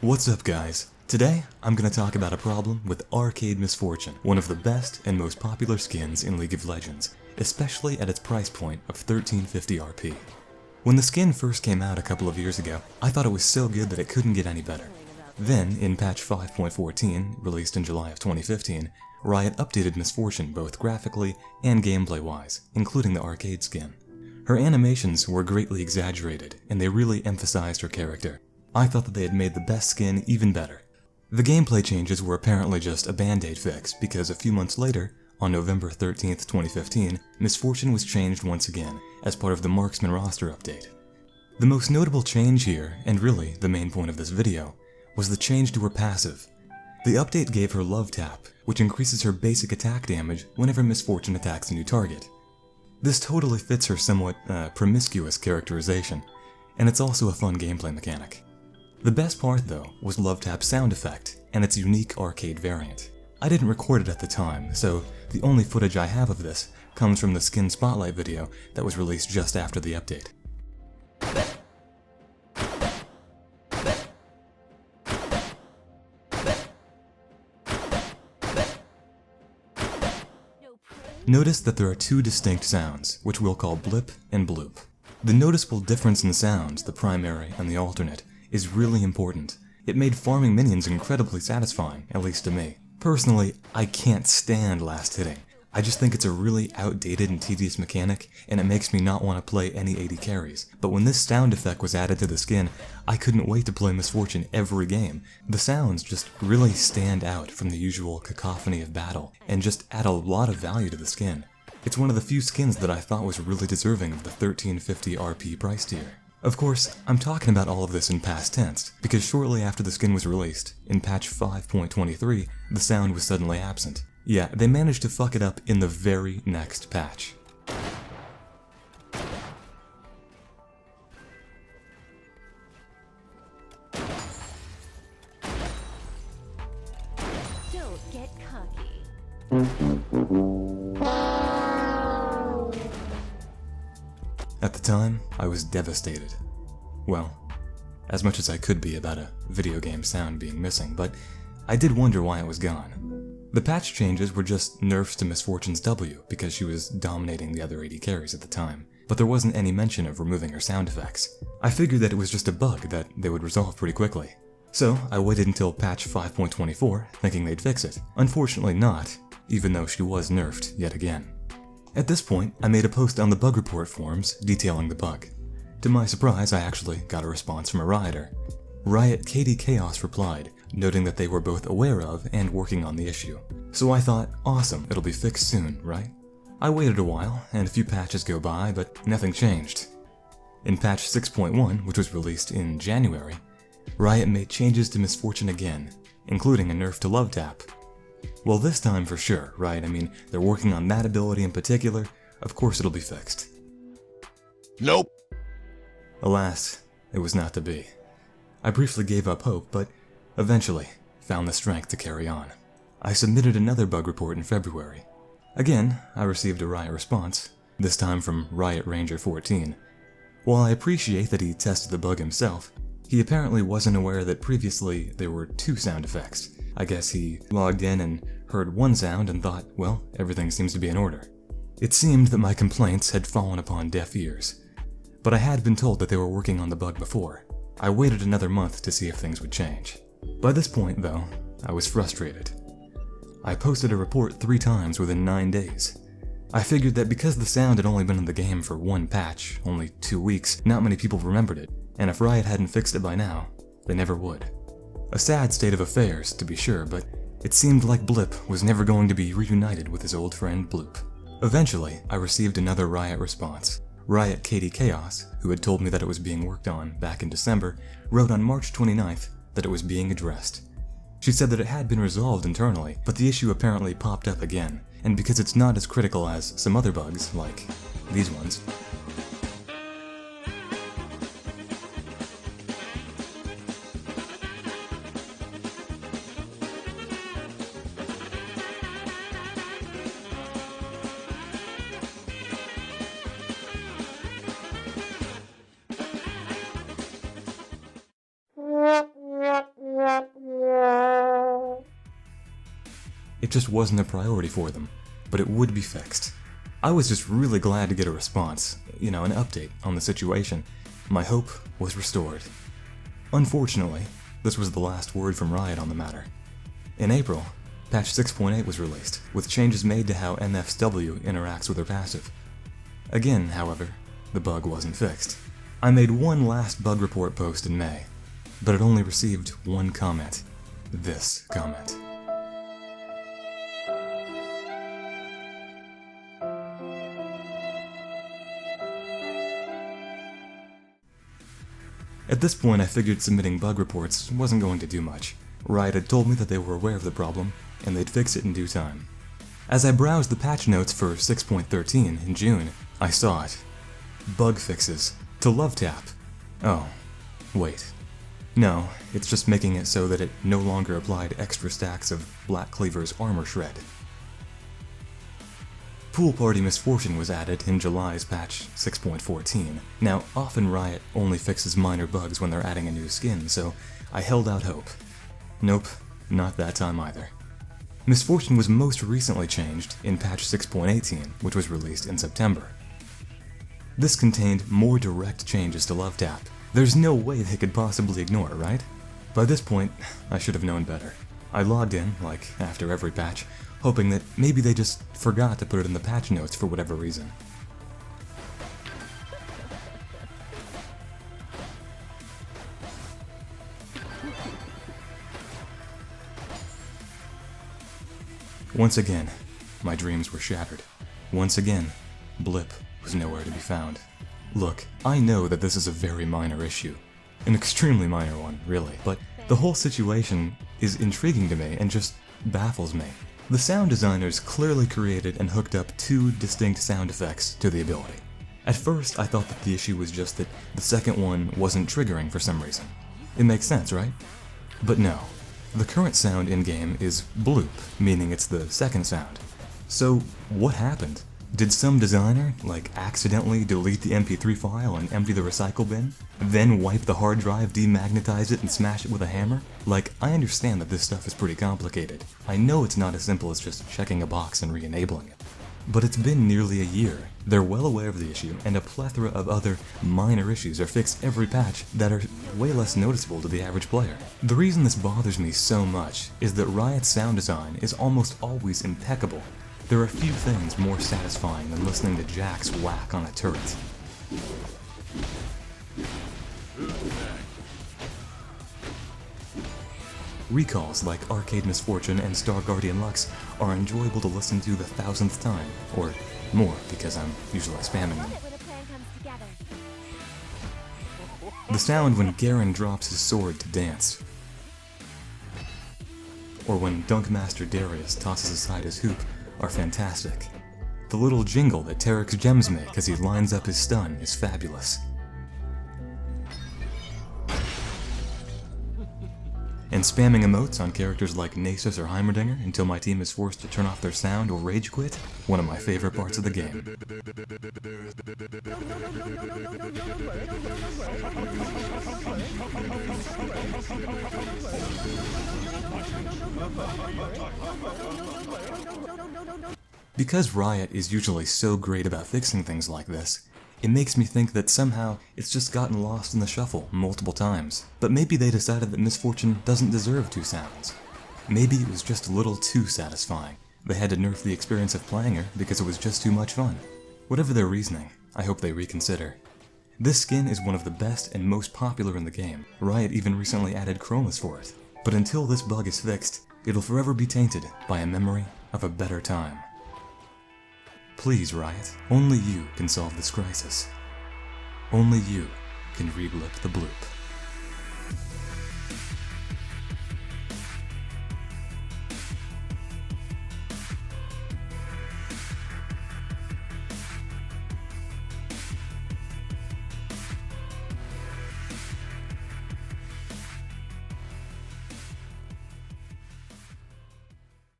What's up guys? Today, I'm gonna talk about a problem with Arcade Misfortune, one of the best and most popular skins in League of Legends, especially at its price point of 1350 RP. When the skin first came out a couple of years ago, I thought it was so good that it couldn't get any better. Then, in patch 5.14, released in July of 2015, Riot updated Misfortune both graphically and gameplay-wise, including the arcade skin. Her animations were greatly exaggerated, and they really emphasized her character. I thought that they had made the best skin even better. The gameplay changes were apparently just a band-aid fix, because a few months later, on November 13th, 2015, Misfortune was changed once again, as part of the Marksman roster update. The most notable change here, and really the main point of this video, was the change to her passive. The update gave her Love Tap, which increases her basic attack damage whenever Misfortune attacks a new target. This totally fits her somewhat promiscuous characterization, and it's also a fun gameplay mechanic. The best part though was Love Tap's sound effect and its unique arcade variant. I didn't record it at the time, so the only footage I have of this comes from the Skin Spotlight video that was released just after the update. Notice that there are two distinct sounds, which we'll call blip and bloop. The noticeable difference in sounds, the primary and the alternate, is really important. It made farming minions incredibly satisfying, at least to me. Personally, I can't stand last hitting. I just think it's a really outdated and tedious mechanic, and it makes me not want to play any AD carries. But when this sound effect was added to the skin, I couldn't wait to play Misfortune every game. The sounds just really stand out from the usual cacophony of battle, and just add a lot of value to the skin. It's one of the few skins that I thought was really deserving of the 1350 RP price tier. Of course, I'm talking about all of this in past tense, because shortly after the skin was released, in patch 5.23, the sound was suddenly absent. Yeah, they managed to fuck it up in the very next patch. Don't get cocky. At the time, I was devastated. Well, as much as I could be about a video game sound being missing, but I did wonder why it was gone. The patch changes were just nerfs to Misfortune's W because she was dominating the other AD carries at the time, but there wasn't any mention of removing her sound effects. I figured that it was just a bug that they would resolve pretty quickly. So I waited until patch 5.24 thinking they'd fix it. Unfortunately not, even though she was nerfed yet again. At this point, I made a post on the bug report forums detailing the bug. To my surprise, I actually got a response from a Rioter. Riot KD Chaos replied, noting that they were both aware of and working on the issue. So I thought, awesome, it'll be fixed soon, right? I waited a while, and a few patches go by, but nothing changed. In patch 6.1, which was released in January, Riot made changes to Misfortune again, including a nerf to Love Tap. Well, this time for sure, right? I mean, they're working on that ability in particular, of course it'll be fixed. Nope. Alas, it was not to be. I briefly gave up hope, but eventually found the strength to carry on. I submitted another bug report in February. Again, I received a Riot response, this time from Riot Ranger 14. While I appreciate that he tested the bug himself, he apparently wasn't aware that previously there were two sound effects. I guess he logged in and heard one sound and thought, well, everything seems to be in order. It seemed that my complaints had fallen upon deaf ears, but I had been told that they were working on the bug before. I waited another month to see if things would change. By this point, though, I was frustrated. I posted a report 3 times within 9 days. I figured that because the sound had only been in the game for one patch, only 2 weeks, not many people remembered it, and if Riot hadn't fixed it by now, they never would. A sad state of affairs, to be sure, but it seemed like Blip was never going to be reunited with his old friend Bloop. Eventually, I received another Riot response. Riot KD Chaos, who had told me that it was being worked on back in December, wrote on March 29th that it was being addressed. She said that it had been resolved internally, but the issue apparently popped up again, and because it's not as critical as some other bugs, like these ones, It just wasn't a priority for them, but it would be fixed. I was just really glad to get a response, an update on the situation. My hope was restored. Unfortunately, this was the last word from Riot on the matter. In April, patch 6.8 was released, with changes made to how MFW interacts with her passive. Again, however, the bug wasn't fixed. I made one last bug report post in May, but it only received one comment. This comment. At this point, I figured submitting bug reports wasn't going to do much. Riot had told me that they were aware of the problem, and they'd fix it in due time. As I browsed the patch notes for 6.13 in June, I saw it. Bug fixes to Love Tap. Oh, wait. No, it's just making it so that it no longer applied extra stacks of Black Cleaver's armor shred. Pool Party Misfortune was added in July's patch 6.14. Now, often Riot only fixes minor bugs when they're adding a new skin, so I held out hope. Nope, not that time either. Misfortune was most recently changed in patch 6.18, which was released in September. This contained more direct changes to Love Tap. There's no way they could possibly ignore it, right? By this point, I should have known better. I logged in, like after every patch, hoping that maybe they just forgot to put it in the patch notes for whatever reason. Once again, my dreams were shattered. Once again, Blip was nowhere to be found. Look, I know that this is a very minor issue. An extremely minor one, really, but the whole situation is intriguing to me and just baffles me. The sound designers clearly created and hooked up two distinct sound effects to the ability. At first, I thought that the issue was just that the second one wasn't triggering for some reason. It makes sense, right? But no. The current sound in-game is bloop, meaning it's the second sound. So, what happened? Did some designer, accidentally delete the MP3 file and empty the recycle bin? Then wipe the hard drive, demagnetize it, and smash it with a hammer? I understand that this stuff is pretty complicated. I know it's not as simple as just checking a box and re-enabling it. But it's been nearly a year. They're well aware of the issue, and a plethora of other minor issues are fixed every patch that are way less noticeable to the average player. The reason this bothers me so much is that Riot's sound design is almost always impeccable. There are few things more satisfying than listening to Jax whack on a turret. Recalls like Arcade Misfortune and Star Guardian Lux are enjoyable to listen to the 1000th time, or more because I'm usually spamming them. The sound when Garen drops his sword to dance, or when Dunkmaster Darius tosses aside his hoop, are fantastic. The little jingle that Tarek's gems make as he lines up his stun is fabulous. And spamming emotes on characters like Nasus or Heimerdinger until my team is forced to turn off their sound or rage quit, one of my favorite parts of the game. Because Riot is usually so great about fixing things like this, it makes me think that somehow it's just gotten lost in the shuffle multiple times. But maybe they decided that Misfortune doesn't deserve two sounds. Maybe it was just a little too satisfying. They had to nerf the experience of playing her because it was just too much fun. Whatever their reasoning, I hope they reconsider. This skin is one of the best and most popular in the game. Riot even recently added Chromas for it. But until this bug is fixed, it'll forever be tainted by a memory of a better time. Please, Riot, only you can solve this crisis. Only you can reblip the bloop.